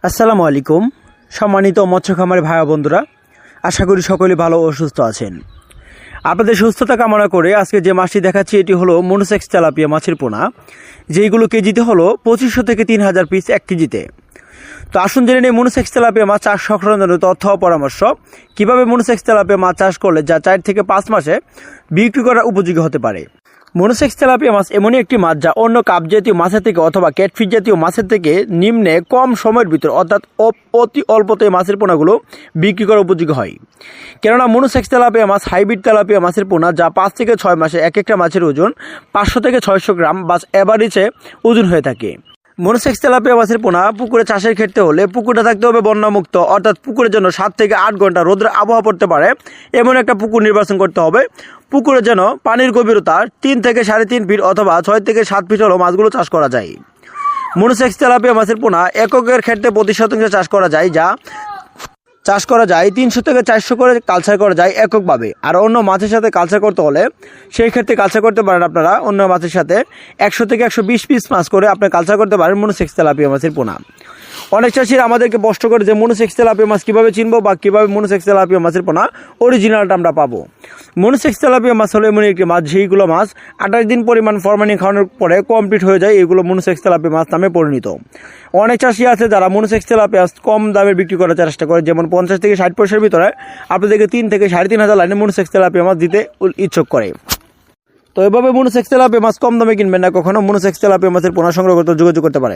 আসসালামু আলাইকুম। সম্মানিত মৎস্য খামারি ভাই বন্ধুরা, আশা করি সকলে ভালো ও সুস্থ আছেন। আপনাদের সুস্থতা কামনা করে আজকে যে মাছটি দেখাচ্ছি এটি হলো মনোসেক্স তেলাপিয়া মাছের পোনা, যেইগুলো কেজিতে হলো 2500 থেকে 3000 পিস 1 কেজিতে। তো আসুন জেনে নিই মনোসেক্স তেলাপিয়া মাছ চাষ সংক্রান্ত তথ্য ও পরামর্শ। কীভাবে মনোসেক্স তেলাপিয়া মাছ চাষ করলে যা 4 থেকে 5 মাসে বিক্রি করার উপযোগী হতে পারে। মনোসেক্স তেলাপিয়া মাছ এমনই একটি মাছ যা অন্য কাপ জাতীয় মাছের থেকে অথবা ক্যাটফিশ জাতীয় মাছের থেকে নিম্নে কম সময়ের ভিতর অর্থাৎ অতি অল্পতে মাছের পোনাগুলো বিক্রি করার উপযোগী হয়। কেননা মনোসেক্স তেলাপিয়া মাছ হাইব্রিড তেলাপিয়া মাছের পোনা যা 5 থেকে 6 মাসে এক একটা মাছের ওজন 500 থেকে 600 গ্রাম বা অ্যাভারেজে ওজন হয়ে থাকে। মনোসেক্স তেলাপিয়া মাছের পোনা পুকুরে চাষের ক্ষেত্রে হলে পুকুরটা থাকতে হবে বন্যামুক্ত, অর্থাৎ পুকুরের জন্য 7 থেকে 8 ঘন্টা রোদের আবহাওয়া পড়তে পারে এমন একটা পুকুর নির্বাচন করতে হবে। পুকুরে যেন পানির গভীরতা 3 থেকে 3.5 ফিট অথবা 6 থেকে 7 ফিট হলেও মাছগুলো চাষ করা যায়। মনোসেক্স তেলাপিয়া মাছের পোনা এককের ক্ষেত্রে প্রতি শতাংশে চাষ করা যায়, 300 থেকে 400 করে কালচার করা যায় এককভাবে। আর অন্য মাছের সাথে কালচার করতে হলে সেই ক্ষেত্রে কালচার করতে পারেন আপনারা অন্য মাছের সাথে 100 থেকে 120 পিস মাছ করে আপনি কালচার করতে পারেন মনোসেক্স তেলাপিয়া মাছের পোনা। অনেক চাষিরা আমাদেরকে প্রশ্ন করে যে মনোসেক্স তেলাপিয়া মাছ কীভাবে চিনবো বা কীভাবে মনোসেক্স তেলাপিয়া মাছের পোনা অরিজিনালটা আমরা পাবো। মনোসেক্স তেলাপিয়া মাছ হলো এমন একটি মাছ যেইগুলো মাছ 28 দিন পরিমাণ ফরমালিন খাওয়ানোর পরে কমপ্লিট হয়ে যায়, এগুলো মনোসেক্স তেলাপিয়া মাছ নামে পরিণত। অনেক চাষি আছে যারা মনোসেক্স তেলাপিয়া কম দামে বিক্রি করার চেষ্টা করে, যেমন 50 থেকে 60 পয়সার ভিতরে আপনাদেরকে 3 থেকে 3500 লাইনে মনোসেক্স তেলাপিয়া মাছ দিতে ইচ্ছুক করে। তো এভাবে মনোসেক্স তেলাপিয়া মাছ কম দামে কিনবেন না কখনো। মনোসেক্স তেলাপিয়া মাছের পোনা সংগ্রহ করতে যোগাযোগ করতে পারেন।